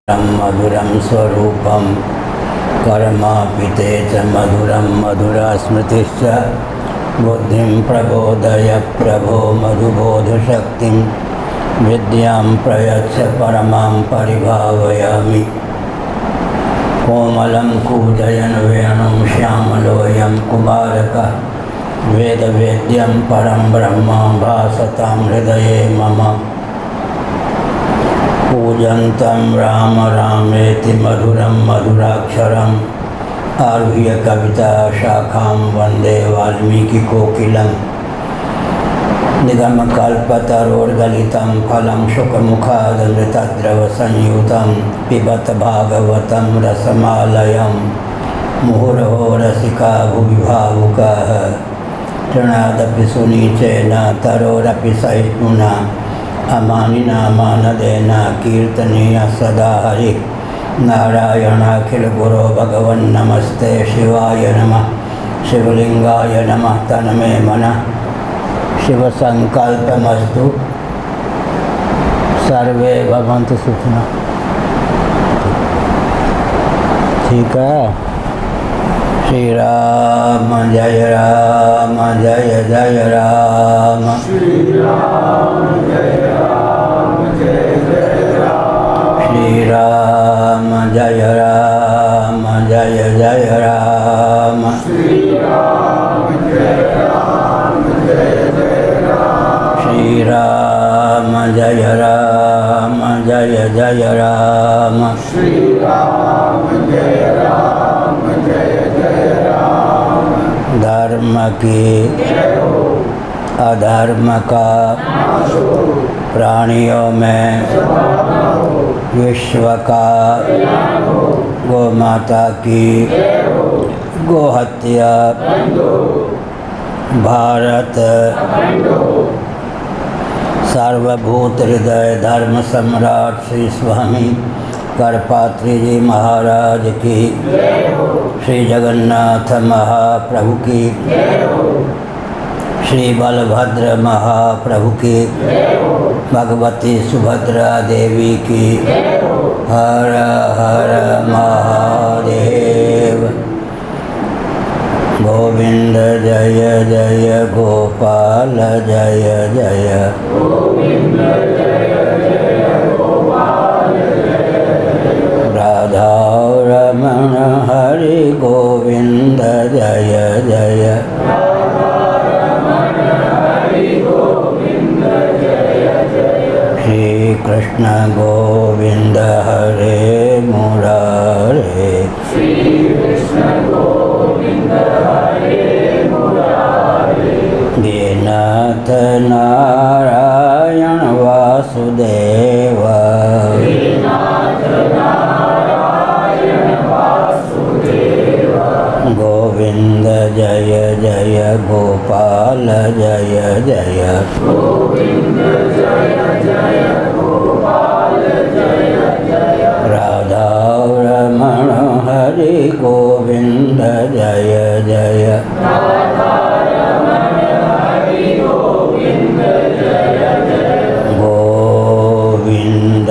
मधुरं स्वरूपं कर्मापिते च मधुरं मधुरा स्मृतिश्च बुद्धिं प्रबोधय प्रभो मधुबोधशक्तिं विद्यां प्रयच्छ परमां परिभावयामि। कोमलं कूजयन् वेणुं श्यामलोऽयं कुमारकः वेदवेद्यं परं ब्रह्म भासतां हृदये मम। पूजन्तं राम रामेति मधुरं मधुराक्षरम् आरुह्य कविता शाखां वन्दे वाल्मीकिकोकिलं। निगमकल्पतरोर्गलितं फलं शुकमुखादमृतद्रवसंयुतं पिबत भागवतं रसमालयं। मुहुरहो रसिका भुवि भावुकाः तृणादपि सुनीचेन तरोरपि सहिष्णुना अमानिना मानदेन कीर्तनीय सदा हरि। नारायणाखिल गुरो भगवन् नमस्ते शिवाय नमः। शिवलिंगाय नमः तन्मे मनः शिव संकल्पमस्तु। सर्वे भवन्तु सुखिनः। ठीक है। श्री राम जय राम जय जय राम। श्री राम जय राम जय जय राम। श्री राम जय राम जय जय राम। श्री राम जय राम जय जय राम। श्री राम जय राम जय जय राम। श्री राम जय राम जय जय राम। धर्म की अधर्म का प्राणियों में विश्व का गौ माता की गोहत्या भारत सार्वभूत हृदय धर्म सम्राट श्री स्वामी करपात्री जी महाराज की, श्री जगन्नाथ महाप्रभु की, श्री बलभद्र महाप्रभु की, भगवती सुभद्रा देवी की। हर हर महादेव। गोविंद जय जय गोपाल जय जय। गोविंद जय जय गोपाल जय जय। राधा रमण हरि गोविंद जय जय। श्री कृष्ण गोविंद हरे मुरारे। श्री कृष्ण गोविंद हरे मुरारे। दीनाथ नारायण वासुदेव। दीनाथ नारायण वासुदेव। गोविंद जय जय गोपाल जय जय। गोविंद जय जय गोपाल जय जय। राधा रमण हरि गोविंद जय जय। राधा रमण हरि गोविंद जय जय। गोविंद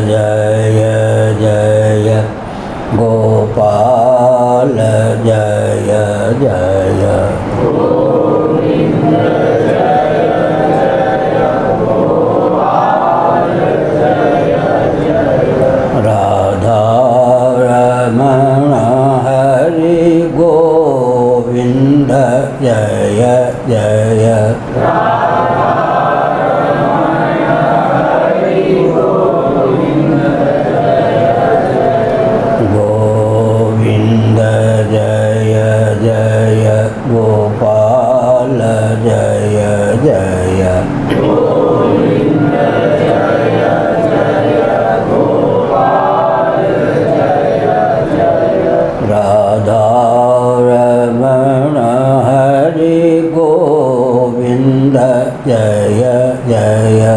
जय जय गोपाल जय जय। गोविंद राधा रमण हरि गोविंद जय जय। गोविंद जय जय गोपाल जय जय। गोविंद जय जय गोपाल जय जय। राधा रमण हरि गोविंद जय जय।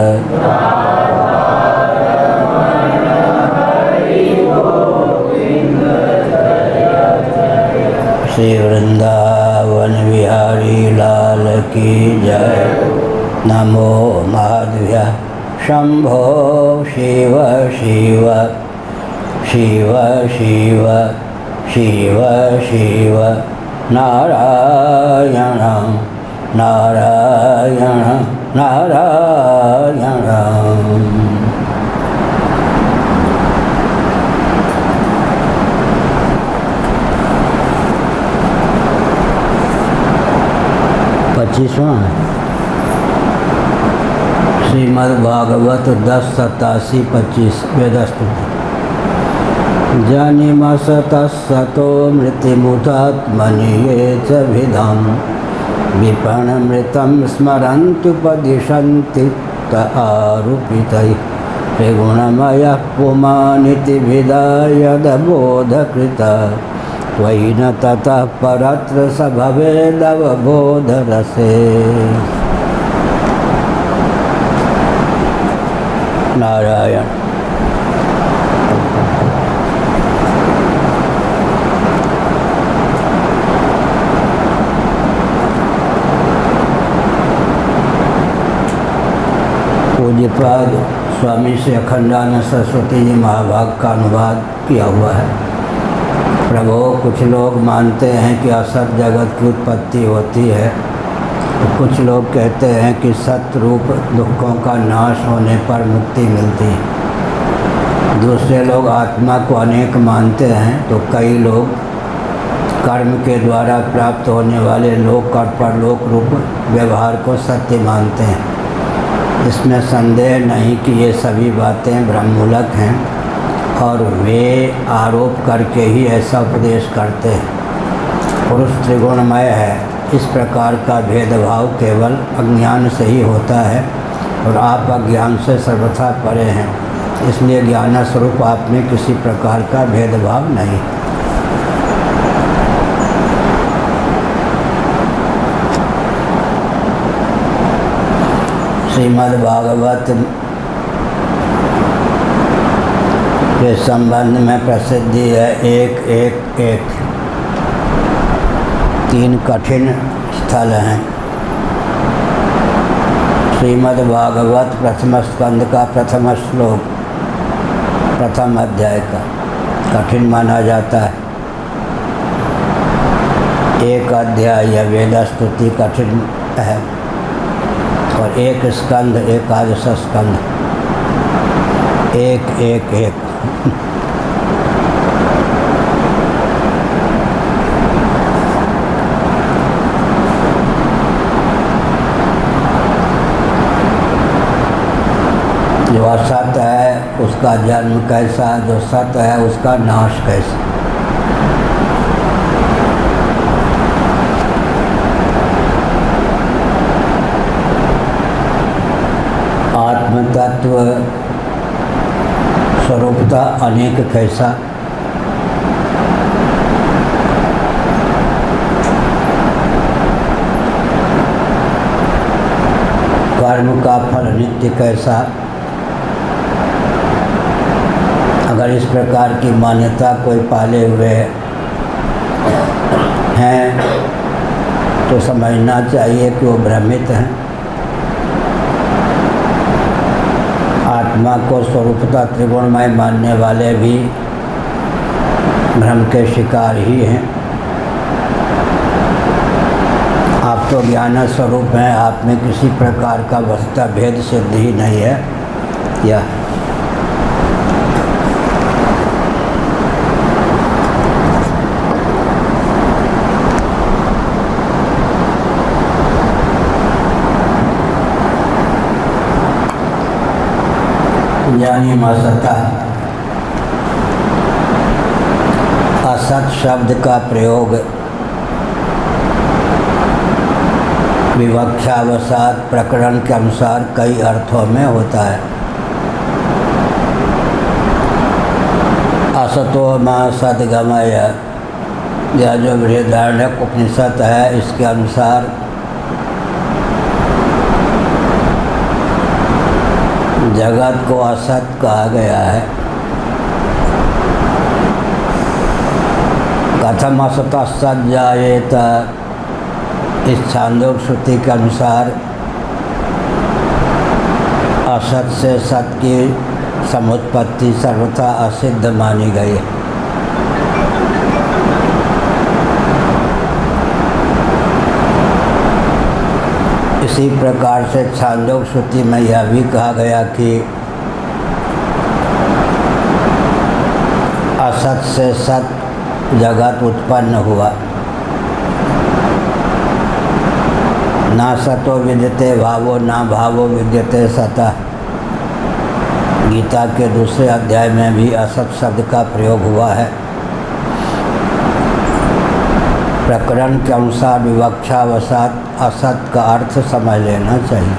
श्री वृंदावन विहारी लाल की जय। नमो माधव्य शंभो शिव शिव। शिव शिव शिव शिव नारायण नारायण नारायण। पच्चीसवां श्रीमद्भागवत 10:87-25 वेदस्तुति। जनिमसतसतो मृत्युमुतात्मनि ये च विधं विपणमृतं स्मरन्त्युपदिशन्ति त आरूपितैः त्रिगुणमयः पुमानिति विदायदबोधकृता त्वयि न ततः परत्र स भवेदवबोधरसे। नारायण। पूज्यपाद स्वामी श्री अखंडानंद सरस्वती जी महाभाग का अनुवाद किया हुआ है। प्रभु, कुछ लोग मानते हैं कि असत जगत की उत्पत्ति होती है, तो कुछ लोग कहते हैं कि सत रूप दुखों का नाश होने पर मुक्ति मिलती है। दूसरे लोग आत्मा को अनेक मानते हैं, तो कई लोग कर्म के द्वारा प्राप्त होने वाले लोक और परलोक रूप व्यवहार को सत्य मानते हैं। इसमें संदेह नहीं कि ये सभी बातें भ्रममूलक हैं और वे आरोप करके ही ऐसा उपदेश करते हैं। पुरुष त्रिगुणमय है, इस प्रकार का भेदभाव केवल अज्ञान से ही होता है और आप अज्ञान से सर्वथा परे हैं, इसलिए ज्ञान स्वरूप आप में किसी प्रकार का भेदभाव नहीं। श्रीमद्भागवत के संबंध में प्रसिद्धि है एक एक एक। 3 कठिन स्थल हैं। श्रीमद्भागवत प्रथम स्कंद का प्रथम श्लोक प्रथम अध्याय का कठिन माना जाता है। एक अध्याय या वेदस्तुति कठिन है और एक स्कंद एकादश स्कंद एक एक एक। जो असत है उसका जन्म कैसा, जो सत है उसका नाश कैसा। आत्मतत्व स्वरूपता अनेक कैसा। कर्म का फल नित्य कैसा। अगर इस प्रकार की मान्यता कोई पाले हुए हैं तो समझना चाहिए कि वो भ्रमित हैं। आत्मा को स्वरूपता त्रिगुणमय मानने वाले भी भ्रम के शिकार ही हैं। आप तो ज्ञान स्वरूप हैं, आप में किसी प्रकार का वस्तुतः भेद सिद्ध ही नहीं है। यह यानी असता। असत शब्द का प्रयोग विवक्षावसात प्रकरण के अनुसार कई अर्थों में होता है। असतो मा सद्गमय, यह जो बृहदारण्यक उपनिषद है इसके अनुसार जगत को असत कहा गया है। कथम असत सत जायेत, इस छांदोग्य श्रुति के अनुसार असत से सत की समुत्पत्ति सर्वथा असिद्ध मानी गई है। इसी प्रकार से छांदोग्य श्रुति में यह भी कहा गया कि असत से सत जगत उत्पन्न हुआ। ना सतो विद्यते भावो ना भावो विद्यते सतः। गीता के दूसरे अध्याय में भी असत शब्द का प्रयोग हुआ है। प्रकरण के अनुसार विवक्षावसात असत का अर्थ समझ लेना चाहिए।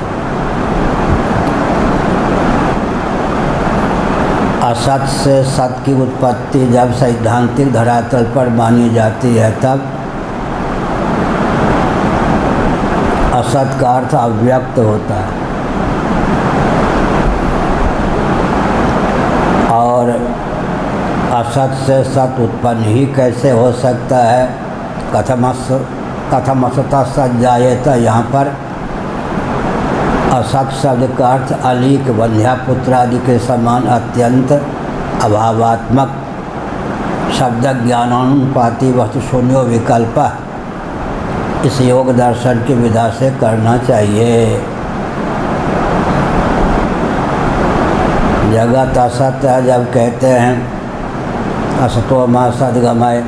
असत से सत की उत्पत्ति जब सैद्धांतिक धरातल पर मानी जाती है तब असत का अर्थ अव्यक्त होता है और असत से सत उत्पन्न ही कैसे हो सकता है। कथमसतः सत जायेत, यहाँ पर असत शब्द का अर्थ अलीक वंध्यापुत्र आदि के समान अत्यंत अभावात्मक शब्द ज्ञानानुपाती वस्तु शून्यो विकल्प इस योग दर्शन की विधा से करना चाहिए। जगत असत है जब कहते हैं असतो मा सद्गमय,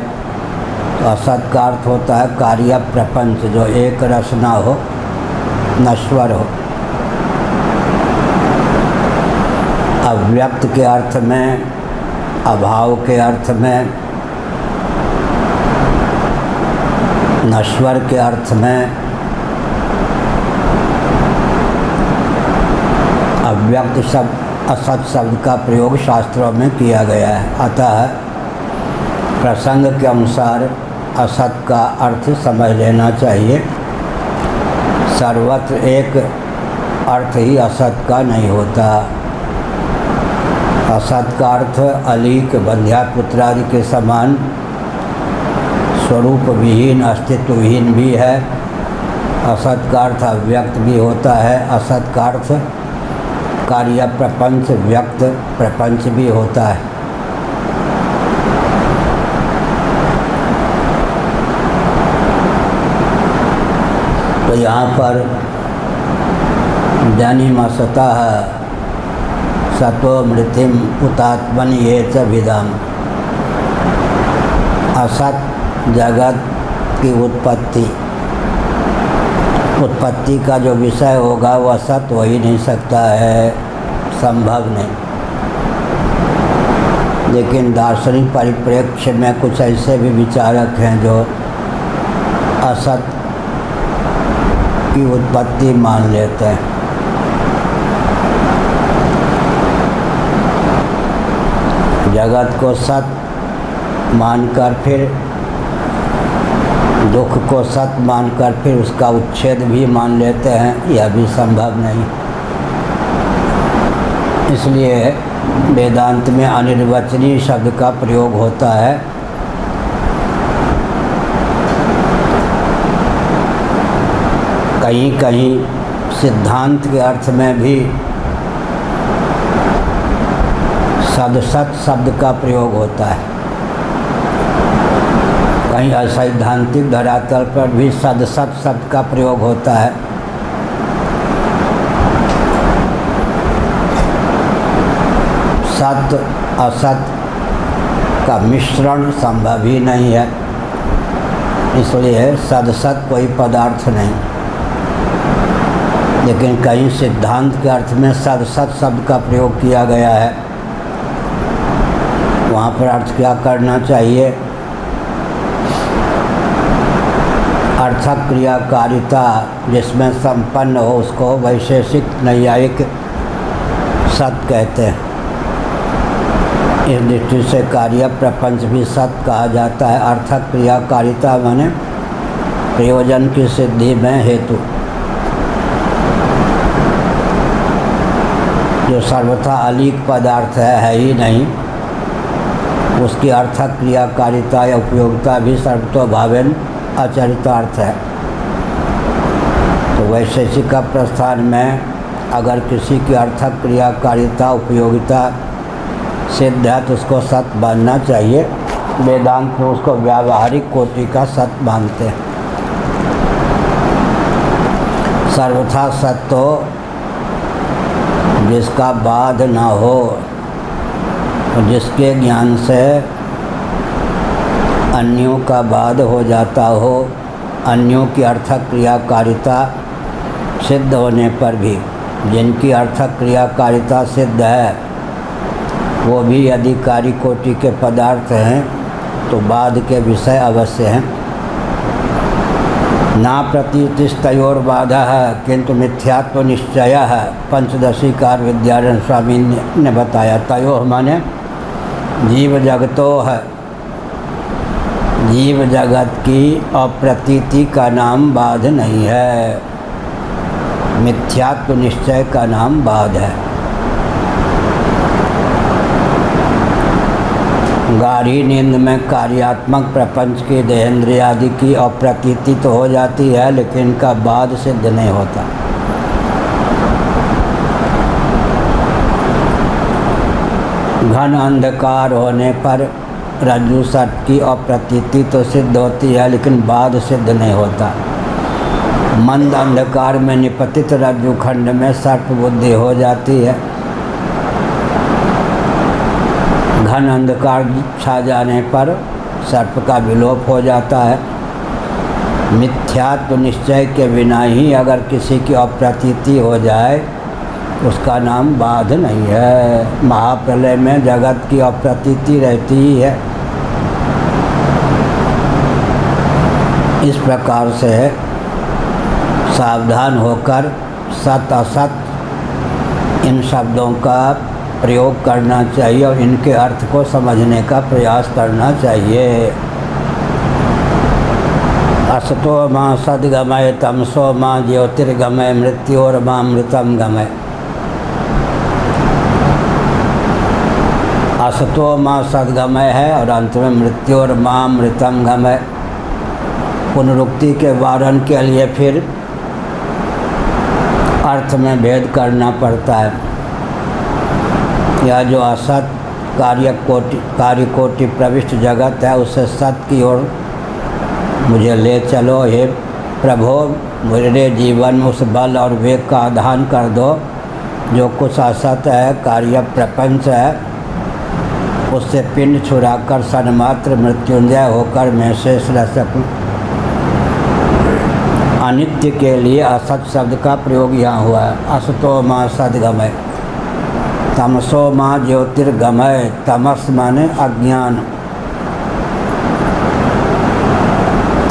तो असत का अर्थ होता है कार्य प्रपंच जो एक रस ना हो, नश्वर हो। अव्यक्त के अर्थ में, अभाव के अर्थ में, नश्वर के अर्थ में अव्यक्त शब्द असत शब्द का प्रयोग शास्त्रों में किया गया है। अतः प्रसंग के अनुसार असत का अर्थ समझ लेना चाहिए। सर्वत्र एक अर्थ ही असत का नहीं होता। असत का अर्थ अलीक वंध्यापुत्र आदि के समान स्वरूप विहीन, अस्तित्व विहीन भी है। असत का अर्थ अव्यक्त भी होता है। असत का अर्थ कार्य प्रपंच, व्यक्त प्रपंच भी होता है। तो यहाँ पर जनिमसतः सतो मृतिम उतात्मन ये च विदाम। असत जगत की उत्पत्ति का जो विषय होगा वह सत हो ही नहीं सकता है, संभव नहीं। लेकिन दार्शनिक परिप्रेक्ष्य में कुछ ऐसे भी विचारक हैं जो असत की उत्पत्ति मान लेते हैं। जगत को सत मानकर फिर दुख को सत मानकर फिर उसका उच्छेद भी मान लेते हैं, यह भी संभव नहीं। इसलिए वेदांत में अनिर्वचनीय शब्द का प्रयोग होता है। कहीं कहीं सिद्धांत के अर्थ में भी सदसत शब्द का प्रयोग होता है। कहीं असैद्धांतिक धरातल पर भी सदसत शब्द का प्रयोग होता है। सत असत का मिश्रण संभव ही नहीं है, इसलिए सदसत कोई पदार्थ नहीं। लेकिन कहीं सिद्धांत के अर्थ में सदसत शब्द का प्रयोग किया गया है। वहाँ पर अर्थ क्या करना चाहिए? अर्थक क्रियाकारिता जिसमें संपन्न हो उसको वैशेषिक नैयायिक सत कहते हैं। इस दृष्टि से कार्य प्रपंच भी सत कहा जाता है। अर्थक क्रियाकारिता माने प्रयोजन की सिद्धि में हेतु, जो सर्वथा अलीक पदार्थ है ही नहीं, उसकी अर्थक क्रियाकारिता या उपयोगिता भी सर्वतोभावेन अचरितार्थ है। तो वैशेषिक प्रस्थान में अगर किसी की अर्थक क्रियाकारिता उपयोगिता सिद्ध है तो उसको सत्य मानना चाहिए। वेदांत में उसको व्यावहारिक कोटि का सत्य मानते हैं। सर्वथा सत्य हो जिसका बाध ना हो, जिसके ज्ञान से अन्यों का बाध हो जाता हो, अन्यों की अर्थक क्रियाकारिता सिद्ध होने पर भी, जिनकी अर्थक क्रियाकारिता सिद्ध है वो भी यदि कार्य कोटि के पदार्थ हैं तो बाध के विषय अवश्य हैं। ना प्रतीतिस्तयोर बाधा है किंतु मिथ्यात्व निश्चय है। पंचदशी कार विद्यारण स्वामी ने बताया। तयो माने जीव जगतो है, जीव जगत की अप्रतीति का नाम बाध नहीं है, मिथ्यात्व निश्चय का नाम बाध है। गाढ़ी नींद में कार्यात्मक प्रपंच की देहेंद्रिय आदि की अप्रतीति तो हो जाती है, लेकिन इनका बाध सिद्ध नहीं होता। घन अंधकार होने पर रज्जु सर्प की अप्रतीति तो सिद्ध होती है, लेकिन बाध सिद्ध नहीं होता। मंद अंधकार में निपतित रज्जु खंड में सर्प बुद्धि हो जाती है। घन अंधकार छा जाने पर सर्प का विलोप हो जाता है। मिथ्यात्व निश्चय के बिना ही अगर किसी की अप्रतीति हो जाए उसका नाम बाध नहीं है। महाप्रलय में जगत की अप्रतीति रहती ही है। इस प्रकार से सावधान होकर सत असत इन शब्दों का प्रयोग करना चाहिए और इनके अर्थ को समझने का प्रयास करना चाहिए। असतो माँ सद्गमय तमसो माँ ज्योतिर्गमय मृत्योर माँ मृतम गमय। असतो माँ सद्गमय है और अंत में मृत्योर माँ मृतम गमय। पुनरुक्ति के वारण के लिए फिर अर्थ में भेद करना पड़ता है। यह जो असत कार्य कोटि प्रविष्ट जगत है उसे सत की ओर मुझे ले चलो। हे प्रभो, मेरे जीवन में उस बल और वेग का आधान कर दो जो कुछ असत है, कार्य प्रपंच है, उससे पिंड छुड़ाकर सन्मात्र मृत्युंजय होकर मैं शेष रह सकूं। अनित्य के लिए असत शब्द का प्रयोग यहाँ हुआ है। असतो माँ सद्गमय, तमसो माँ ज्योतिर्गमय। तमस माने अज्ञान,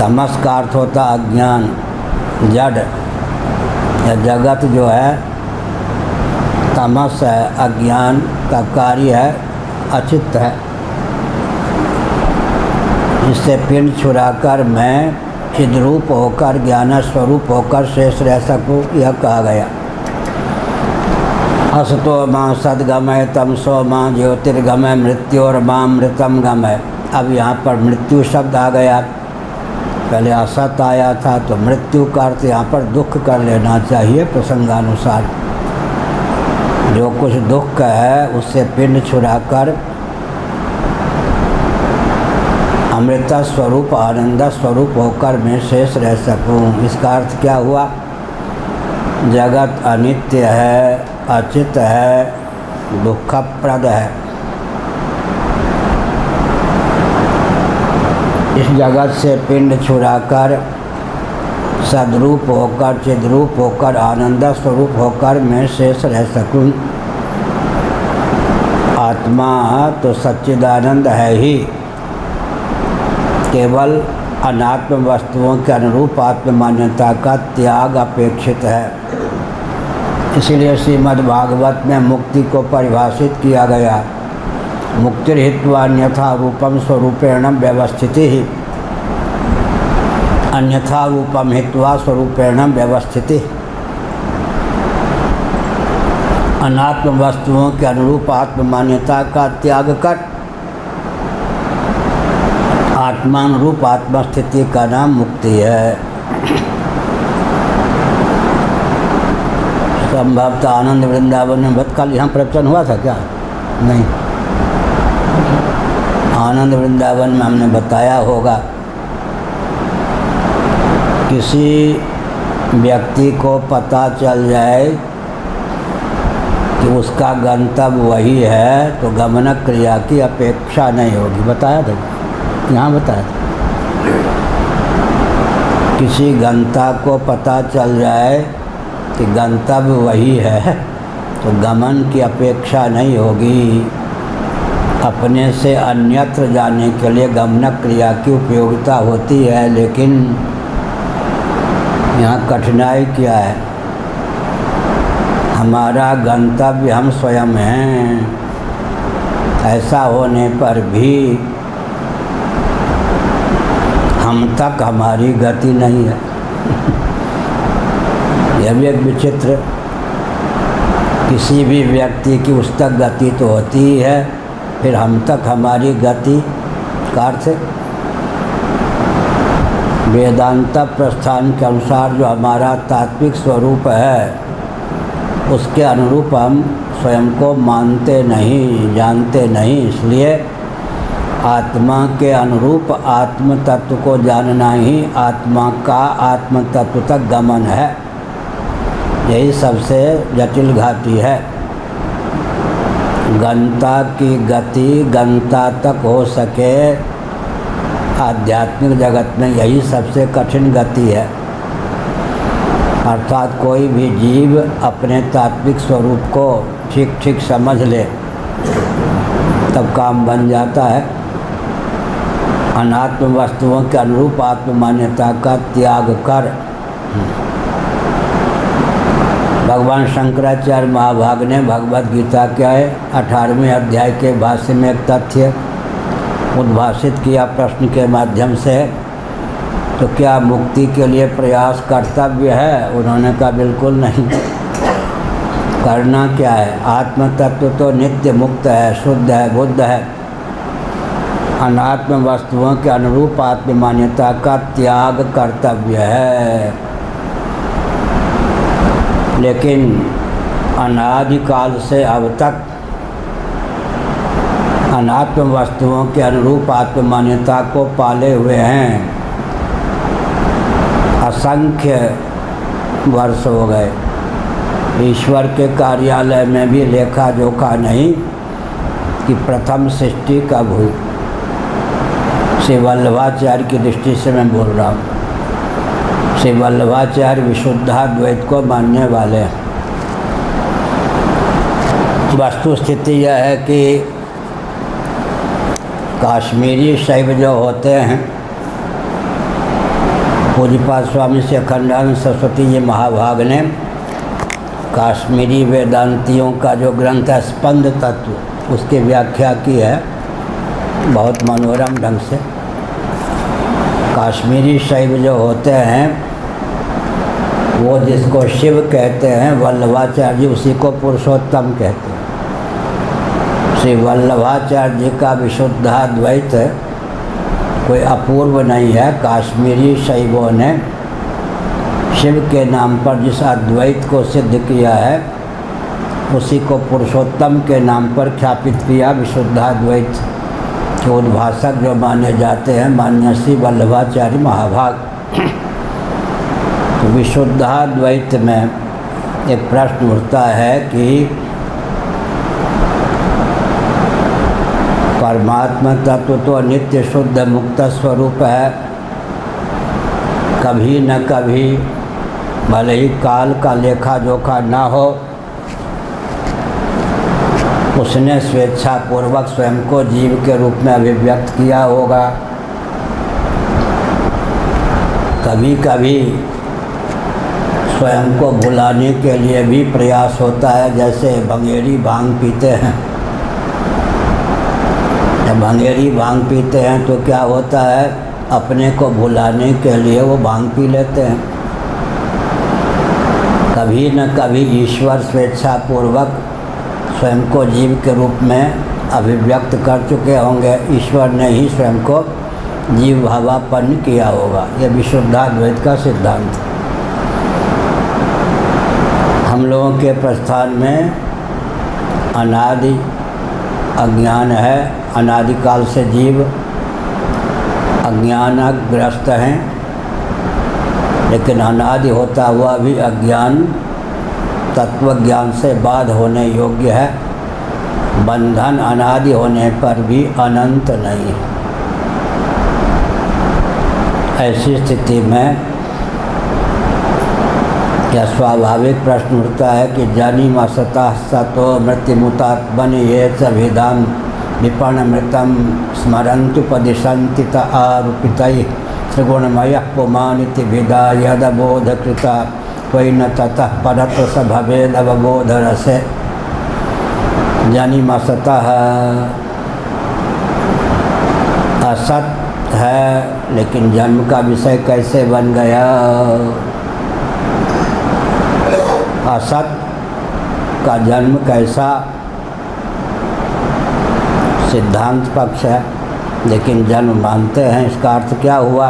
तमस का अर्थ होता अज्ञान, जड़। यह जगत जो है तमस है, अज्ञान का कार्य है, अचित्त है। इससे पिंड छुड़ाकर मैं चिद्रूप होकर ज्ञान स्वरूप होकर शेष रह सकूँ, यह कहा गया। असतो माँ सद्गमय तमसो माँ ज्योतिर्गमय मृत्योर माँ मृतम गमय। अब यहाँ पर मृत्यु शब्द आ गया। पहले असत आया था तो मृत्यु का अर्थ यहाँ पर दुख कर लेना चाहिए प्रसंगानुसार। जो कुछ दुख है उससे पिंड छुड़ाकर अमृत स्वरूप आनंद स्वरूप होकर मैं शेष रह सकूं। इसका अर्थ क्या हुआ? जगत अनित्य है, अचित है, दुखप्रद है। इस जगत से पिंड छुड़ाकर सद्रूप होकर चिद्रूप होकर आनंद स्वरूप होकर मैं शेष रह सकूं। आत्मा तो सच्चिदानंद है ही, केवल अनात्म वस्तुओं के अनुरूप आत्म मान्यता का त्याग अपेक्षित है। इसीलिए श्रीमद् भागवत में मुक्ति को परिभाषित किया गया। मुक्तिर्हित्वा अन्यथा रूपम स्वरूपेण व्यवस्थिति ही, अन्यथा रूपम हित्वा स्वरूपेण व्यवस्थिति। अनात्म वस्तुओं के अनुरूप आत्म मान्यता का त्याग कर आत्मानुरूप आत्मस्थिति का नाम मुक्ति है। संभवतः आनंद वृंदावन में कल यहाँ प्रवचन हुआ था क्या? नहीं। प्रेमानंद वृंदावन में हमने बताया होगा, किसी व्यक्ति को पता चल जाए कि उसका गंतव्य वही है तो गमनक क्रिया की अपेक्षा नहीं होगी। बताया था, यहाँ बताया था। किसी गंता को पता चल जाए कि गंतव्य वही है तो गमन की अपेक्षा नहीं होगी। अपने से अन्यत्र जाने के लिए गमनक क्रिया की उपयोगिता होती है, लेकिन यहाँ कठिनाई क्या है? हमारा गंतव्य हम स्वयं हैं। ऐसा होने पर भी हम तक हमारी गति नहीं है। यह भी एक विचित्र, किसी भी व्यक्ति की उस तक गति तो होती ही है, फिर हम तक हमारी गति का अर्थ वेदांत प्रस्थान के अनुसार जो हमारा तात्विक स्वरूप है उसके अनुरूप हम स्वयं को मानते नहीं, जानते नहीं। इसलिए आत्मा के अनुरूप आत्म तत्व को जानना ही आत्मा का आत्म तत्व तक गमन है। यही सबसे जटिल घाटी है। गंता की गति गंता तक हो सके आध्यात्मिक जगत में, यही सबसे कठिन गति है। अर्थात कोई भी जीव अपने तात्विक स्वरूप को ठीक ठीक समझ ले तब काम बन जाता है। अनात्म वस्तुओं के अनुरूप आत्म मान्यता का त्याग कर भगवान शंकराचार्य महाभाग ने भगवद गीता के 18वें अध्याय के भाष्य में एक तथ्य उद्भाषित किया प्रश्न के माध्यम से। तो क्या मुक्ति के लिए प्रयास कर्तव्य है? उन्होंने कहा बिल्कुल नहीं। करना क्या है? आत्म तत्व तो नित्य मुक्त है, शुद्ध है, बुद्ध है। अनात्म वस्तुओं के अनुरूप आत्म मान्यता का त्याग कर्तव्य है। लेकिन अनादिकाल से अब तक अनात्म वस्तुओं के अनुरूप आत्म मान्यता को पाले हुए हैं। असंख्य वर्ष हो गए। ईश्वर के कार्यालय में भी लेखा जोखा नहीं कि प्रथम सृष्टि कब हुई। श्री वल्लभाचार्य की दृष्टि से मैं बोल रहा हूँ। श्री वल्लभाचार्य विशुद्धाद्वैत को मानने वाले हैं। वस्तु स्थिति यह है कि काश्मीरी शैव जो होते हैं, पूज्यपाद स्वामी श्री अखंडानंद सरस्वती जी महाभाग ने काश्मीरी वेदांतियों का जो ग्रंथ है स्पंद तत्व, उसकी व्याख्या की है बहुत मनोरम ढंग से। काश्मीरी शैव जो होते हैं वो जिसको शिव कहते हैं, वल्लभाचार्य जी उसी को पुरुषोत्तम कहते हैं। श्री वल्लभाचार्य जी का विशुद्धाद्वैत कोई अपूर्व नहीं है। काश्मीरी शैवों ने शिव के नाम पर जिस अद्वैत को सिद्ध किया है उसी को पुरुषोत्तम के नाम पर ख्यापित किया। विशुद्धाद्वैत के उद्भाषक जो माने जाते हैं मान्य श्री वल्लभाचार्य महाभाग। तो विशुद्धाद्वैत में एक प्रश्न उठता है कि परमात्मा तत्व तो नित्य शुद्ध मुक्त स्वरूप है। कभी न कभी भले ही काल का लेखा जोखा ना हो, उसने स्वेच्छापूर्वक स्वयं को जीव के रूप में अभिव्यक्त किया होगा। कभी कभी स्वयं को भुलाने के लिए भी प्रयास होता है। जैसे भंगेरी भांग पीते हैं, जब भंगेरी भांग पीते हैं तो क्या होता है, अपने को भुलाने के लिए वो भांग पी लेते हैं। कभी न कभी ईश्वर स्वेच्छापूर्वक स्वयं को जीव के रूप में अभिव्यक्त कर चुके होंगे। ईश्वर ने ही स्वयं को जीव भावापन्न किया होगा। यह विशुद्धाद्वैत का सिद्धांत। हम लोगों के प्रस्थान में अनादि अज्ञान है, अनादिकाल से जीव अज्ञानग्रस्त हैं, लेकिन अनादि होता हुआ भी अज्ञान तत्व ज्ञान से बाध होने योग्य है। बंधन अनादि होने पर भी अनंत नहीं है। ऐसी स्थिति में यह स्वाभाविक प्रश्न उठता है कि जनिमसतः सतो मृत्युमुतात्मनि ये सभिधाम विपणमृतम स्मरन्तुपदिशन्ति त आरूपितैः त्रिगुणमयः पुमानिति विदा यदबोधकृता त्वयि न ततः परत्र स भवेदवबोधरसे। जनिमसतः असत है, लेकिन जन्म का विषय कैसे बन गया? असत का जन्म कैसा? सिद्धांत पक्ष है, लेकिन जन्म मानते हैं। इसका अर्थ क्या हुआ?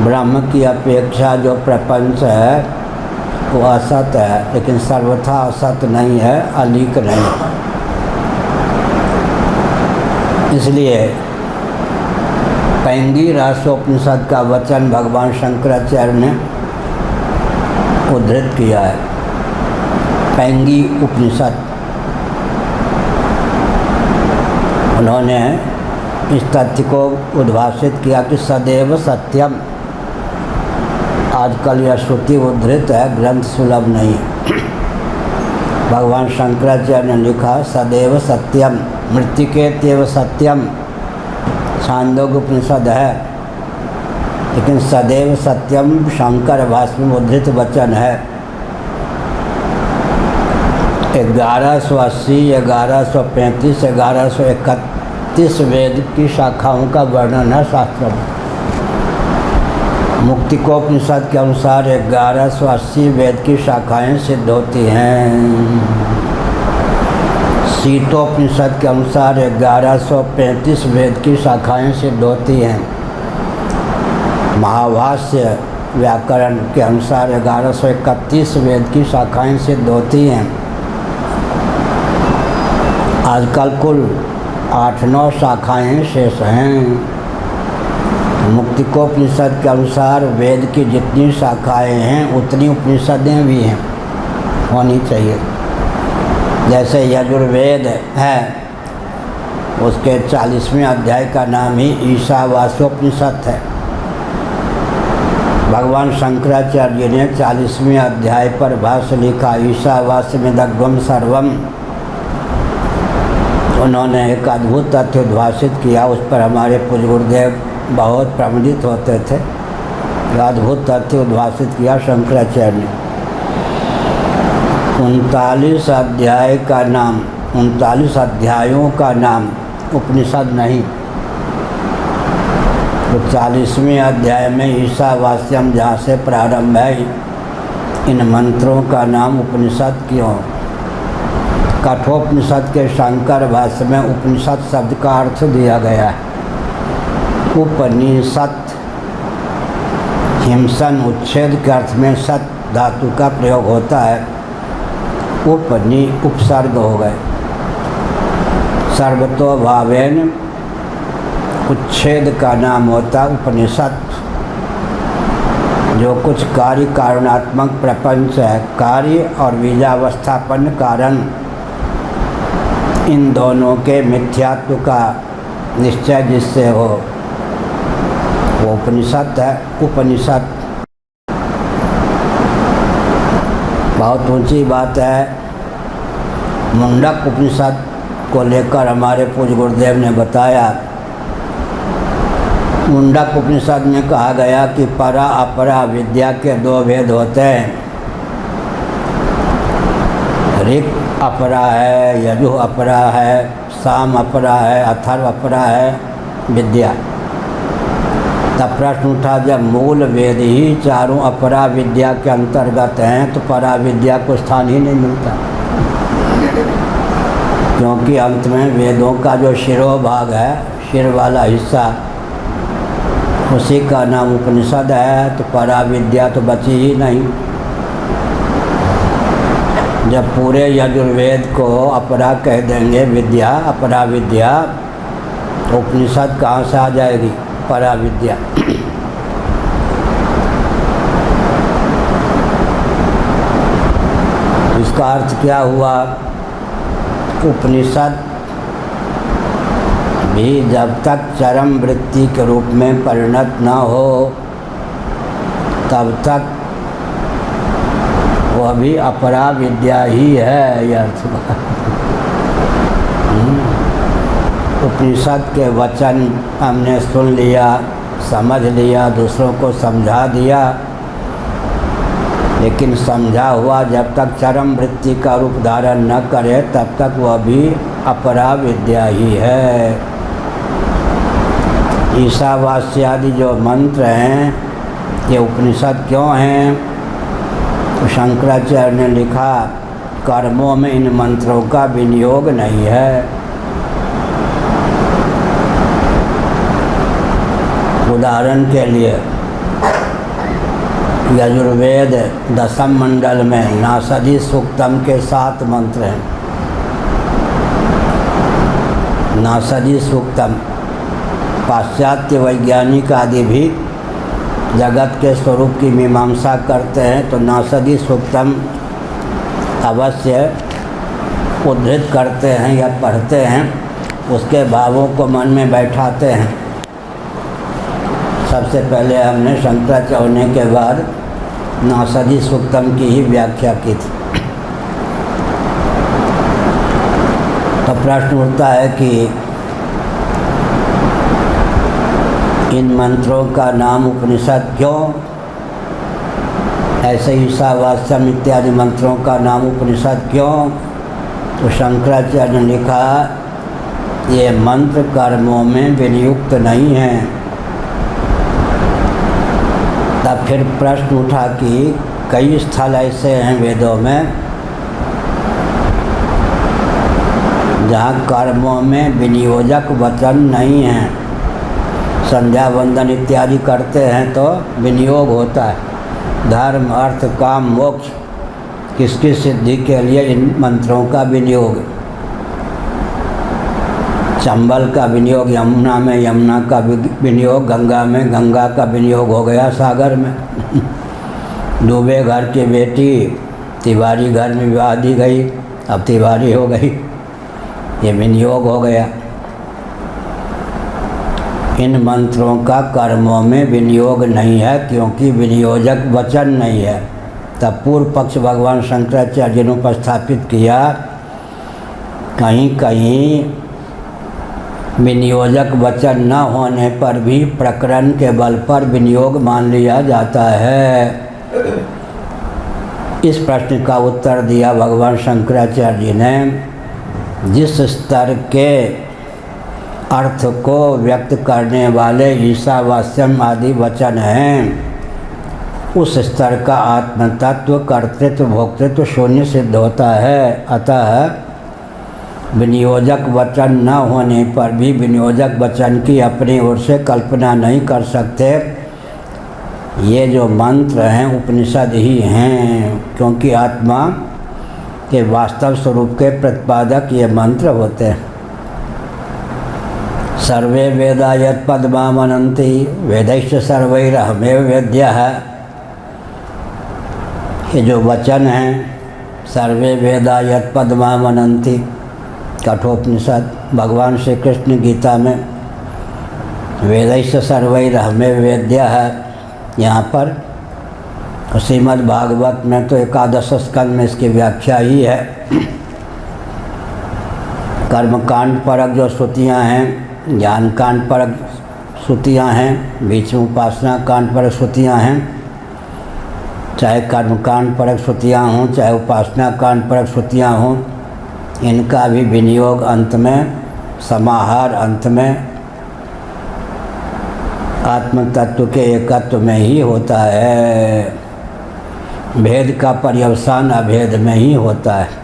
ब्रह्म की अपेक्षा जो प्रपंच है वो असत है, लेकिन सर्वथा असत नहीं है, अलीक नहीं है। इसलिए पैंगी रहस्योपनिषद का वचन भगवान शंकराचार्य ने उद्धृत किया है। पैंगी उपनिषद, उन्होंने इस तथ्य को उद्भाषित किया कि सदैव सत्यम। आजकल यह श्रुति उद्धृत है, ग्रंथ सुलभ नहीं है। भगवान शंकराचार्य ने लिखा सदैव सत्यम, मृत्तिकेत्येव सत्यम, छांदोग्य उपनिषद है, लेकिन सदैव सत्यम शंकर भाष्य में उद्धृत वचन है। 1180, 1135, 1131 वेद की शाखाओं का वर्णन है शास्त्र में। मुक्तिकोपनिषद के अनुसार 1180 वेद की शाखाएं सिद्ध होती हैं। शीतोपनिषद के अनुसार 1135 वेद की शाखाएं सिद्ध होती हैं। महाभाष्य व्याकरण के अनुसार 1131 वेद की शाखाएं सिद्ध होती हैं। आजकल कुल 8-9 शाखाएं शेष हैं। मुक्तिकोपनिषद के अनुसार वेद की जितनी शाखाएं हैं उतनी उपनिषदें भी हैं, होनी चाहिए। जैसे यजुर्वेद है, उसके 40वें अध्याय का नाम ही ईशावास्योपनिषद है। भगवान शंकराचार्य ने 40वें अध्याय पर भाष्य लिखा, ईशावास्यमिदग्वम सर्वम। उन्होंने एक अद्भुत तथ्य उद्भाषित किया, उस पर हमारे पूज्य गुरुदेव बहुत प्रमुदित होते थे। अद्भुत तथ्य उद्भाषित किया शंकराचार्य ने। 39 अध्याय का नाम, 39 अध्यायों का नाम उपनिषद नहीं। तो 40वें अध्याय में ईशावास्यम जहाँ से प्रारंभ है, इन मंत्रों का नाम उपनिषद क्यों? कठोपनिषद के शंकर भाष्य में उपनिषद शब्द का अर्थ दिया गया है। उपनिषद हिंसन उच्छेद के अर्थ में सत धातु का प्रयोग होता है। उपनि उपसर्ग हो गए। सर्वतो भावेन उच्छेद का नाम होता उपनिषद। जो कुछ कार्य कारणात्मक प्रपंच है, कार्य और बीजावस्थापन्न कारण, इन दोनों के मिथ्यात्व का निश्चय जिससे हो वो उपनिषद है। उपनिषद बहुत ऊंची बात है। मुंडक उपनिषद को लेकर हमारे पूज्य गुरुदेव ने बताया। मुंडक उपनिषद में कहा गया कि परा अपरा विद्या के 2 भेद होते हैं। ऋक् अपरा है, यजु अपरा है, साम अपरा है, अथर्व अपरा है विद्या। तब प्रश्न उठा, जब मूल वेद ही चारों अपरा विद्या के अंतर्गत हैं तो परा विद्या को स्थान ही नहीं मिलता, क्योंकि अंत में वेदों का जो शिरोभाग है, शिर वाला हिस्सा, उसी का नाम उपनिषद है। तो परा विद्या तो बची ही नहीं। जब पूरे यजुर्वेद को अपरा कह देंगे, विद्या अपरा विद्या, उपनिषद कहाँ से आ जाएगी परा विद्या। इसका अर्थ क्या हुआ? उपनिषद भी जब तक चरम वृत्ति के रूप में परिणत न हो तब तक वह भी अपरा विद्या ही है, यह अर्थ। उपनिषद के वचन हमने सुन लिया, समझ लिया, दूसरों को समझा दिया, लेकिन समझा हुआ जब तक चरम वृत्ति का रूप धारण न करे तब तक वह भी अपरा विद्या ही है। ईशावास्यादि जो मंत्र हैं ये उपनिषद क्यों हैं? तो शंकराचार्य ने लिखा, कर्मों में इन मंत्रों का विनियोग नहीं है। उदाहरण के लिए यजुर्वेद दशम मंडल में नासदी सूक्तम के 7 मंत्र हैं। नासदी सूक्तम पाश्चात्य वैज्ञानिक आदि भी जगत के स्वरूप की मीमांसा करते हैं तो नासदी सूक्तम अवश्य उद्धृत करते हैं या पढ़ते हैं, उसके भावों को मन में बैठाते हैं। सबसे पहले हमने शंकराचार्य होने के बाद नासदी सूक्तम की ही व्याख्या की थी। तो प्रश्न उठता है कि इन मंत्रों का नाम उपनिषद क्यों? ऐसे ईशावास्यम इत्यादि मंत्रों का नाम उपनिषद क्यों? तो शंकराचार्य ने लिखा, ये मंत्र कर्मों में विनियुक्त नहीं हैं। तब फिर प्रश्न उठा कि कई स्थल ऐसे हैं वेदों में जहाँ कर्मों में विनियोजक वचन नहीं हैं। संध्या वंदन इत्यादि करते हैं तो विनियोग होता है। धर्म अर्थ काम मोक्ष किसकी सिद्धि के लिए इन मंत्रों का विनियोग। चंबल का विनियोग यमुना में, यमुना का विनियोग गंगा में, गंगा का विनियोग हो गया सागर में। डूबे घर की बेटी तिवारी घर में विवाह दी गई, अब तिवारी हो गई, ये विनियोग हो गया। इन मंत्रों का कर्मों में विनियोग नहीं है क्योंकि विनियोजक वचन नहीं है। तब पूर्व पक्ष भगवान शंकराचार्य ने उपस्थापित किया, कहीं कहीं विनियोजक वचन न होने पर भी प्रकरण के बल पर विनियोग मान लिया जाता है। इस प्रश्न का उत्तर दिया भगवान शंकराचार्य ने, जिस स्तर के अर्थ को व्यक्त करने वाले ईशावास्यम आदि वचन हैं उस स्तर का आत्म तत्व कर्तृत्व भोक्तृत्व शून्य सिद्ध होता है। अतः विनियोजक वचन न होने पर भी विनियोजक वचन की अपनी ओर से कल्पना नहीं कर सकते। ये जो मंत्र हैं उपनिषद ही हैं, क्योंकि आत्मा के वास्तव स्वरूप के प्रतिपादक ये मंत्र होते हैं। सर्वे वेदा यत् पद्मामनन्ति वेदैश्च सर्वैरहमेव वेद्यः। ये जो वचन हैं सर्वे वेदा यत् पद्मामनन्ति कठोपनिषद, भगवान श्री कृष्ण गीता में वेदैश्च सर्वैरहमेव वेद्यः। यहाँ पर श्रीमद् भागवत में तो 11 स्कंद में इसकी व्याख्या ही है। कर्मकांड परक जो श्रुतियाँ हैं, ज्ञान कांड परक श्रुतियाँ हैं, बीच में उपासना कांड परक श्रुतियाँ हैं। चाहे कर्मकांड परक श्रुतियाँ हों चाहे उपासना कांड परक श्रुतियाँ हों, इनका भी विनियोग अंत में, समाहार अंत में आत्म तत्व के एकत्व में ही होता है। भेद का पर्यवसान अभेद में ही होता है।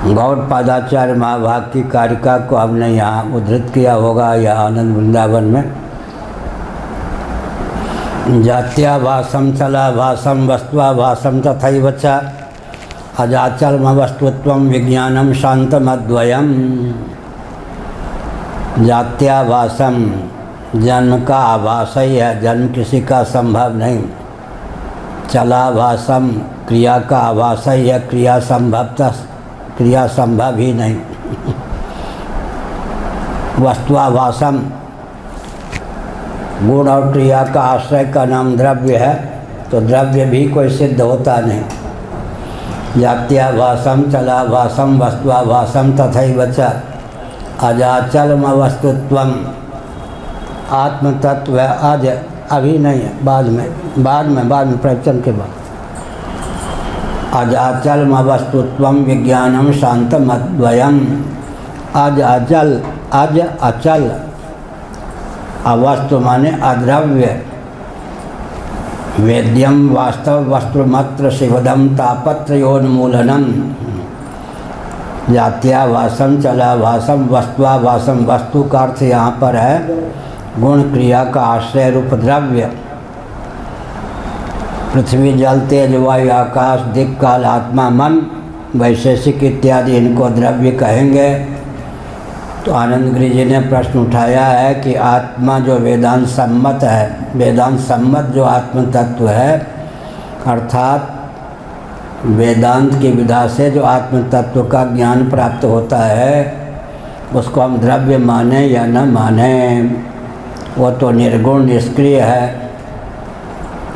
गौड़पादाचार्य महाभाग की कारिका को हमने यहाँ उद्धृत किया होगा या आनंद वृंदावन में। जात्याभासम चलाभासम वस्तुभासम तथैव च अजाचलम वस्तुत्वम विज्ञानम शांतमद्वयम। जात्याभासम, जन्म का आभास ही है, जन्म किसी का संभव नहीं। चलाभासम, क्रिया का आभास ही है, क्रिया संभव ही नहीं। वस्तुआभासम, गुण और क्रिया का आश्रय का नाम द्रव्य है, तो द्रव्य भी कोई सिद्ध होता नहीं। जात्याभासम, चलाभासम, वस्तुआभासम तथैव च अजाचलम वस्तुत्वम। आत्म तत्व आज अभी नहीं है, बाद में प्रवचन के बाद। अजाचलम वस्तुत्वम विज्ञानम शांतमद्वयम। अज अचल, अवस्तु माने अद्रव्य, वेद्यम वास्तव वस्तुमत्र शिवदम तापत्रयोन्मूलनम। जात्याभासम, चलाभासम, वस्तुआभासम। वस्तु का अर्थ यहाँ पर है गुण क्रिया का आश्रय रूप द्रव्य। पृथ्वी, जल, तेज, वायु, आकाश, दिक्, काल, आत्मा, मन, वैशेषिक इत्यादि इनको द्रव्य कहेंगे। तो आनंद गिरि जी ने प्रश्न उठाया है कि आत्मा जो वेदांत सम्मत है, वेदांत सम्मत जो आत्म तत्व है, अर्थात वेदांत की विधा से जो आत्म तत्व का ज्ञान प्राप्त होता है, उसको हम द्रव्य माने या न माने, वो तो निर्गुण निष्क्रिय है।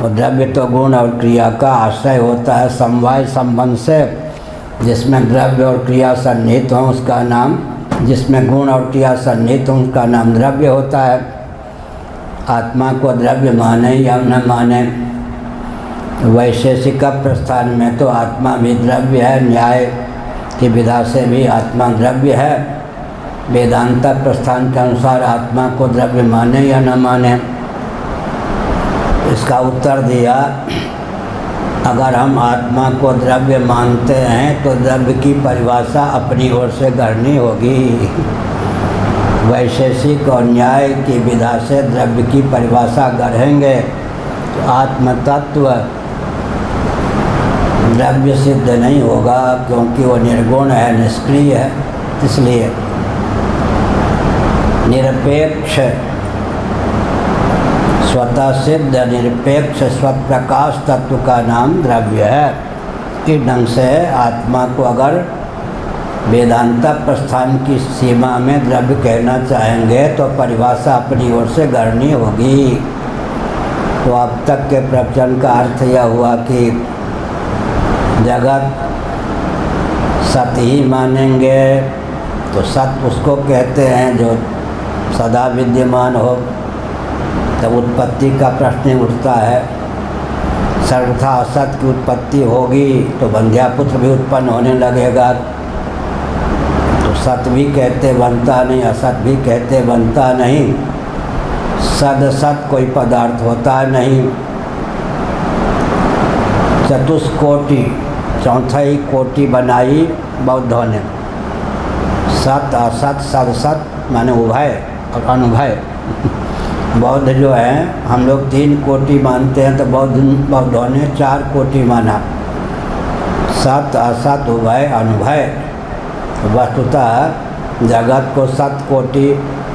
और द्रव्य तो गुण और क्रिया का आश्रय होता है। समवाय संबंध से जिसमें द्रव्य और क्रिया सन्निहित हों उसका नाम, जिसमें गुण और क्रिया सन्निहित हों उसका नाम द्रव्य होता है। आत्मा को द्रव्य माने या न माने, वैशेषिक प्रस्थान में तो आत्मा भी द्रव्य है, न्याय की विधा से भी आत्मा द्रव्य है। वेदांत प्रस्थान के अनुसार आत्मा को द्रव्य माने या न माने। इसका उत्तर दिया, अगर हम आत्मा को द्रव्य मानते हैं तो द्रव्य की परिभाषा अपनी ओर से गढ़नी होगी। वैशेषिक और न्याय की विधा से द्रव्य की परिभाषा गढ़ेंगे तो आत्म तत्व द्रव्य सिद्ध नहीं होगा, क्योंकि वो निर्गुण है, निष्क्रिय है। इसलिए निरपेक्ष, स्वतः सिद्ध निरपेक्ष स्वप्रकाश तत्व का नाम द्रव्य है। इस ढंग से आत्मा को अगर वेदांत प्रस्थान की सीमा में द्रव्य कहना चाहेंगे तो परिभाषा अपनी ओर से गढ़नी होगी। तो अब तक के प्रवचन का अर्थ यह हुआ कि जगत सत ही मानेंगे तो सत उसको कहते हैं जो सदा विद्यमान हो, तब उत्पत्ति का प्रश्न उठता है। सर्वथा असत की उत्पत्ति होगी तो बंध्यापुत्र भी उत्पन्न होने लगेगा। तो सत भी कहते बनता नहीं, असत भी कहते बनता नहीं। सद सत कोई पदार्थ होता नहीं। चतुष्कोटि, चौथी कोटि बनाई बौद्धों ने। सत असत सद सत माने उभय और अनुभय। बौद्ध जो हैं, हम लोग 3 कोटि मानते हैं, तो बौद्धों ने 4 कोटि माना। सत असत उभय अनुभय। वस्तुतः जगत को सत कोटि,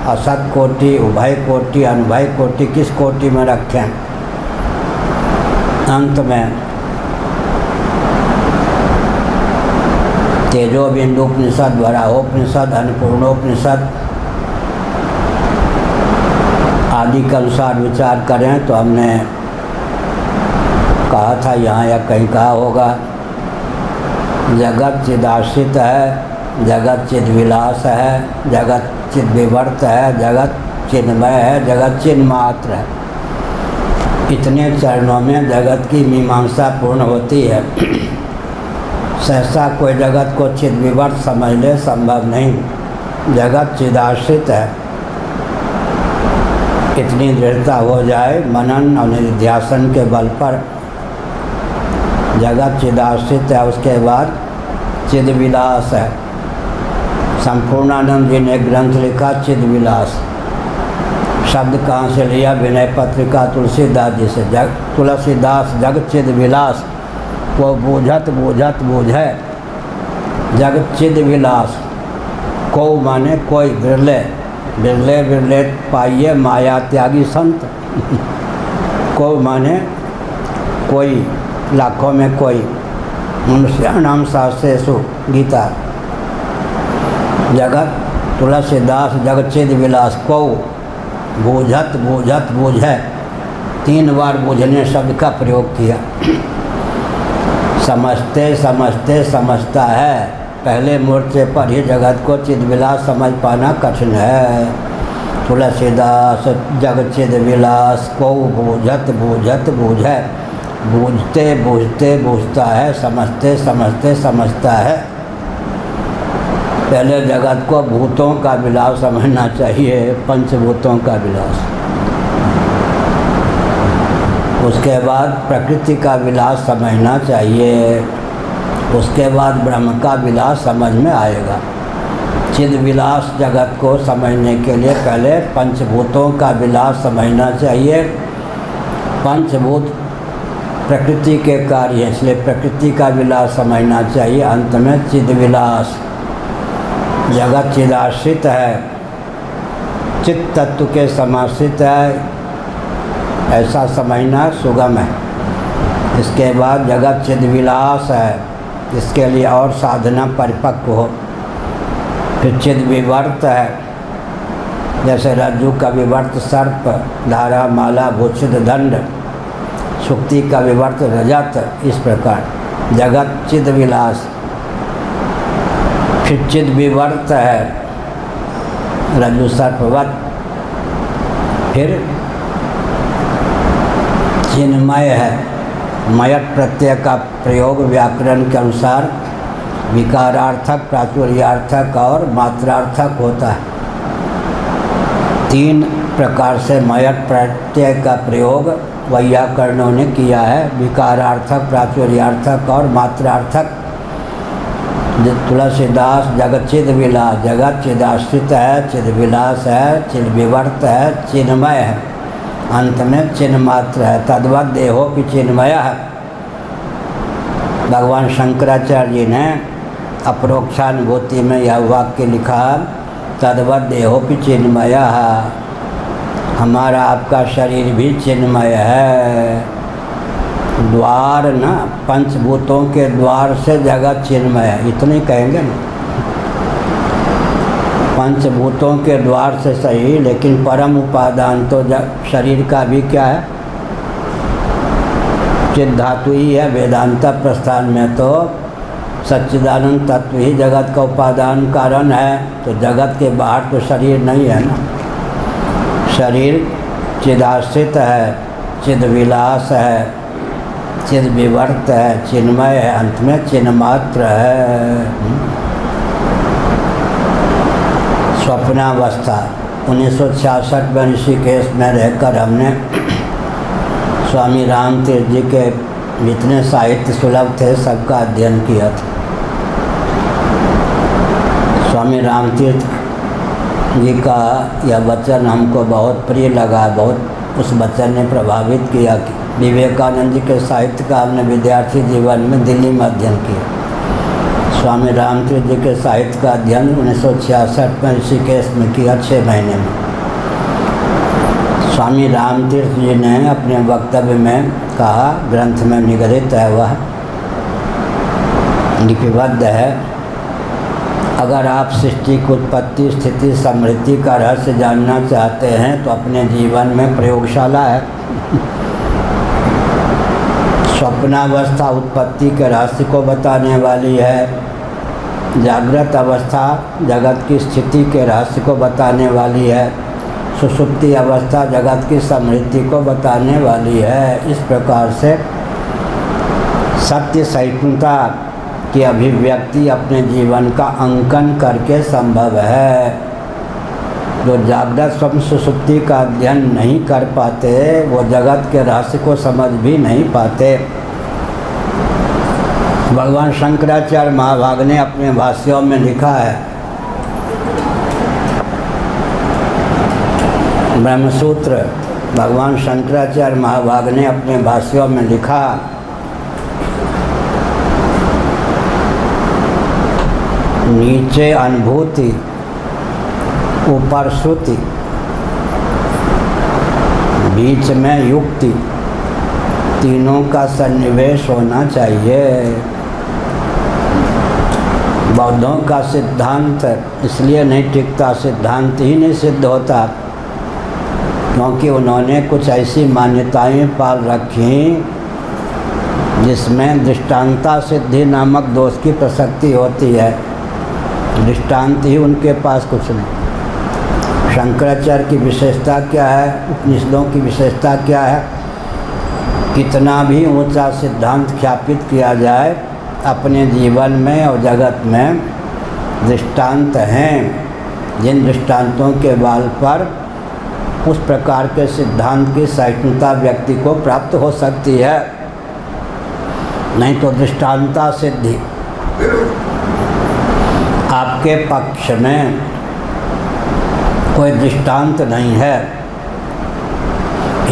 असत कोटि, उभय कोटि, अनुभय कोटि किस कोटि में रखें? अंत में तेजो बिंदुपनिषद, वराहोपनिषद, अन्नपूर्णोपनिषद आदि के अनुसार विचार करें तो हमने कहा था यहाँ या कहीं कहा होगा, जगत चिदाश्रित है, जगत चिद्विलास है, जगत चिद्विवर्त है, जगत चिन्मय है, जगत चिन्मात्र है। इतने चरणों में जगत की मीमांसा पूर्ण होती है। सहसा कोई जगत को चिद्विवर्त समझ ले, संभव नहीं। जगत चिदाश्रित है, इतनी दृढ़ता हो जाए मनन और निध्यासन के बल पर। जगत चिदाश्रित है, उसके बाद चिद्विलास है। संपूर्णानंद जी ने ग्रंथ लिखा चिद्विलास। शब्द कहाँ से लिया? विनय पत्रिका तुलसीदास जी से। तुलसीदास जग चिद्विलास वो बूझत बूझत बूझे जग चिद विलास। को माने कोई, बिरले बिरले बिरले पाइए माया त्यागी संत। को माने कोई, लाखों में कोई। मनुष्याणाम शास्त्रेषु गीता। जगत तुलसीदास जगचिद विलास को बूझत बूझत बूझे, 3 बार बूझने शब्द का प्रयोग किया। समझते समझते समझता है, पहले मोर्चे पर ही जगत को चिद विलास समझ पाना कठिन है। तुलसीदास जगचिद विलास को बूझत बूझत बूझे, बूझते बूझते बूझता है, समझते समझते समझता है। पहले जगत को भूतों का विलास समझना चाहिए, पंचभूतों का विलास। उसके बाद प्रकृति का विलास समझना चाहिए, उसके बाद ब्रह्म का विलास समझ में आएगा। चिद विलास जगत को समझने के लिए पहले पंचभूतों का विलास समझना चाहिए। पंचभूत प्रकृति के कार्य है, इसलिए प्रकृति का विलास समझना चाहिए। अंत में चिद विलास, जगत चिदाश्रित है, चित्त तत्व के समाश्रित है, ऐसा समझना सुगम है। इसके बाद जगत चिद विलास है, इसके लिए और साधना परिपक्व हो। फिर चिद विवर्त है, जैसे रज्जु का विवर्त सर्प, धारा माला भूषित दंड, सुक्ति का विवर्त रजत, इस प्रकार जगत चिद विलास। फिर चिद विवर्त है, रज्जु सर्पवत। फिर चिन्मय है, मयट प्रत्यय का प्रयोग व्याकरण के अनुसार विकारार्थक, प्राचुर्यार्थक और मात्रार्थक होता है। 3 प्रकार से मयट प्रत्यय का प्रयोग वैयाकरणों ने किया है, विकारार्थक, प्राचुर्यार्थक और मात्रार्थक। तुलसीदास जगत चिद विलास, जगत चिदाश्रित है, चिद विलास है, चिद विवर्त है, चिन्मय है, अंत में चिन्ह मात्र है। तद्वत देहो की चिन्मय है। भगवान शंकराचार्य जी ने अपरोक्षानुभूति में यह वाक्य लिखा, तद्वत देहो की चिन्मय है। हमारा आपका शरीर भी चिन्मय है। द्वार ना, पंचभूतों के द्वार से जगत चिन्मय है, इतने कहेंगे ना। पंचभूतों के द्वार से सही, लेकिन परम उपादान तो शरीर का भी क्या है, चिद धातु ही है। वेदांत प्रस्थान में तो सच्चिदानंद तत्व ही जगत का उपादान कारण है, तो जगत के बाहर तो शरीर नहीं है ना। शरीर चिदाश्रित है, चिद विलास है, चिद विवर्त है, चिन्मय है, अंत में चिन्ह मात्र है। स्वप्नावस्था 1966 में ऋषिकेश में रहकर हमने स्वामी रामतीर्थ जी के जितने साहित्य सुलभ थे सबका अध्ययन किया था। स्वामी रामतीर्थ जी का यह वचन हमको बहुत प्रिय लगा, बहुत उस वचन ने प्रभावित किया कि विवेकानंद जी के साहित्य का हमने विद्यार्थी जीवन में दिल्ली में अध्ययन किया। स्वामी रामतीर्थ जी के साहित्य का अध्ययन 1966 में ऋषिकेश में किया, 6 महीने में। स्वामी रामतीर्थ जी ने अपने वक्तव्य में कहा, ग्रंथ में निगदित है, वह लिपिबद्ध है, अगर आप सृष्टि की उत्पत्ति, स्थिति, समृद्धि का रहस्य जानना चाहते हैं तो अपने जीवन में प्रयोगशाला है। स्वप्नावस्था उत्पत्ति के रहस्य को बताने वाली है, जागृत अवस्था जगत की स्थिति के रहस्य को बताने वाली है, सुषुप्ति अवस्था जगत की समृद्धि को बताने वाली है। इस प्रकार से सत्य सहिष्णुता की अभिव्यक्ति अपने जीवन का अंकन करके संभव है। जो जागृत स्वप्न सुषुप्ति का अध्ययन नहीं कर पाते वो जगत के रहस्य को समझ भी नहीं पाते। भगवान शंकराचार्य महाभाग ने अपने भाष्यों में लिखा है, ब्रह्मसूत्र, भगवान शंकराचार्य महाभाग ने अपने भाष्यों में लिखा नीचे अनुभूति, ऊपर श्रुति, बीच में युक्ति, तीनों का सन्निवेश होना चाहिए। बौद्धों का सिद्धांत इसलिए नहीं टिकता, सिद्धांत ही नहीं सिद्ध होता, क्योंकि उन्होंने कुछ ऐसी मान्यताएं पाल रखी जिसमें दृष्टांता सिद्धि नामक दोष की प्रसक्ति होती है। दृष्टांत ही उनके पास कुछ नहीं। शंकराचार्य की विशेषता क्या है, उपनिषदों की विशेषता क्या है? कितना भी ऊंचा सिद्धांत ख्यापित किया जाए, अपने जीवन में और जगत में दृष्टांत हैं, जिन दृष्टांतों के बल पर उस प्रकार के सिद्धांत की सहिष्णुता व्यक्ति को प्राप्त हो सकती है। नहीं तो दृष्टांता सिद्धि आपके पक्ष में कोई दृष्टांत नहीं है।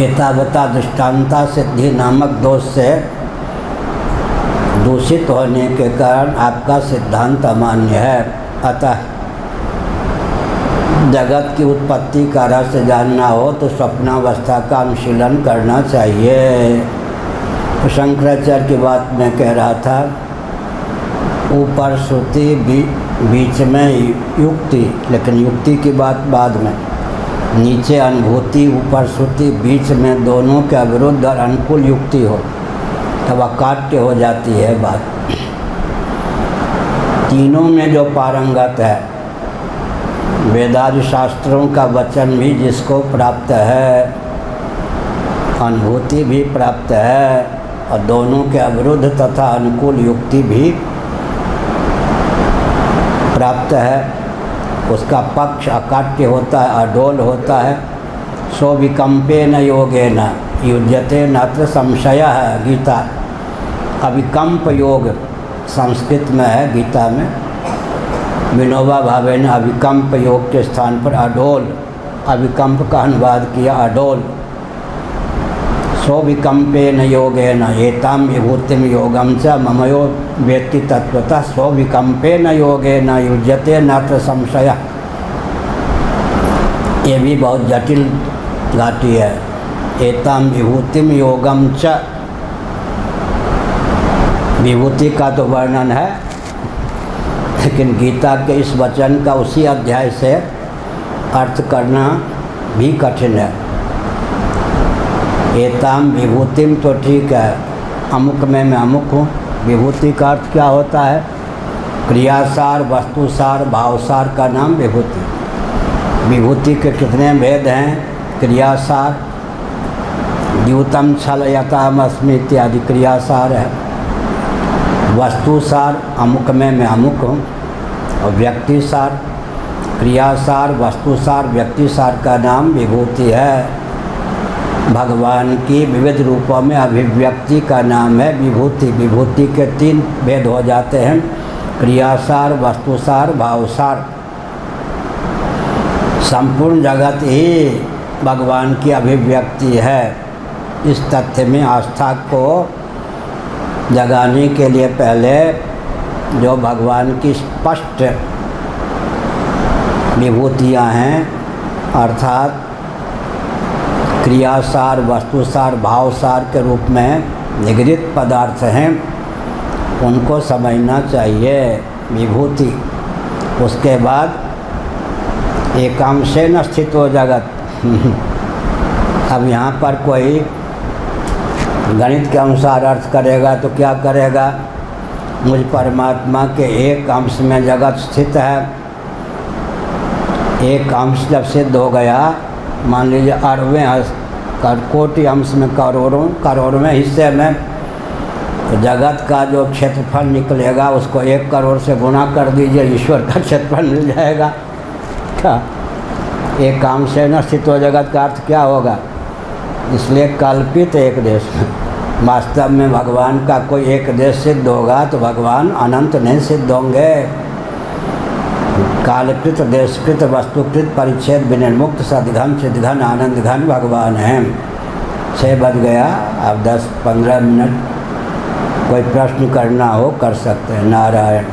एतावता दृष्टांता सिद्धि नामक दोष से दूषित होने के कारण आपका सिद्धांत अमान्य है। अतः जगत की उत्पत्ति का रहस्य जानना हो तो स्वप्नावस्था का अनुशीलन करना चाहिए। तो शंकराचार्य की बात मैं कह रहा था, ऊपर श्रुति, बीच में युक्ति, लेकिन युक्ति की बात बाद में। नीचे अनुभूति, ऊपर श्रुति, बीच में दोनों के विरुद्ध और अनुकूल युक्ति हो तब अकाट्य हो जाती है बात। तीनों में जो पारंगत है, वेदादि शास्त्रों का वचन भी जिसको प्राप्त है, अनुभूति भी प्राप्त है और दोनों के अविरुद्ध तथा अनुकूल युक्ति भी प्राप्त है, उसका पक्ष अकाट्य होता है, अडोल होता है। सो विकम्पेन योगेन युज्यते नात्र संशय है गीता। अविकम्प योग संस्कृत में है गीता में। विनोबा भावे ने अविकम्प योग के स्थान पर अडोल, अविकम्प का अनुवाद किया अडोल। सो विकम्पेन योगेन एताम विभूतिम योगम च ममयो वेत्ति तत्वतः सो विकम्पेन योगेन युज्यते नात्र संशय। ये भी बहुत जटिल घाटी है। एताम विभूतिम योगम च, विभूति का तो वर्णन है, लेकिन गीता के इस वचन का उसी अध्याय से अर्थ करना भी कठिन है। एताम विभूतिम तो ठीक है, अमुक में मैं अमुक हूँ। विभूति का अर्थ क्या होता है? क्रियासार, वस्तुसार, भावसार का नाम विभूति। विभूति के कितने भेद हैं? क्रियासार, द्यूतम छलयताम अस्मि इत्यादि क्रियासार है। वस्तुसार, अमुक में मैं अमुक हूँ। और व्यक्तिसार, क्रियासार, वस्तुसार, व्यक्तिसार का नाम विभूति है। भगवान की विविध रूपों में अभिव्यक्ति का नाम है विभूति। विभूति के तीन भेद हो जाते हैं, क्रियासार, वस्तुसार, भावसार। संपूर्ण जगत ही भगवान की अभिव्यक्ति है। इस तथ्य में आस्था को जगाने के लिए पहले जो भगवान की स्पष्ट विभूतियाँ हैं, अर्थात क्रियासार, वस्तुसार, भावसार के रूप में निगृहित पदार्थ हैं, उनको समझना चाहिए विभूति। उसके बाद एकांशेन स्थितो जगत। अब यहाँ पर कोई गणित के अनुसार अर्थ करेगा तो क्या करेगा? मुझ परमात्मा के एक अंश में जगत स्थित है। एक अंश जब सिद्ध हो गया, मान लीजिए 18वें कोटि अंश में करोड़वें हिस्से में, तो जगत का जो क्षेत्रफल निकलेगा उसको 1 करोड़ से गुणा कर दीजिए, ईश्वर का क्षेत्रफल मिल जाएगा। क्या एक अंश से न स्थित हो जगत का अर्थ क्या होगा? इसलिए कल्पित एक देश में, वास्तव में भगवान का कोई एक देश सिद्ध होगा तो भगवान अनंत नहीं सिद्ध होंगे। कालकृत, देशकृत, वस्तुकृत, परिच्छेद, विनिर्मुक्त, सद्घन, चिद्घन, आनंद घन भगवान हैं। 6 बज गया, अब 10-15 मिनट कोई प्रश्न करना हो कर सकते हैं। नारायण।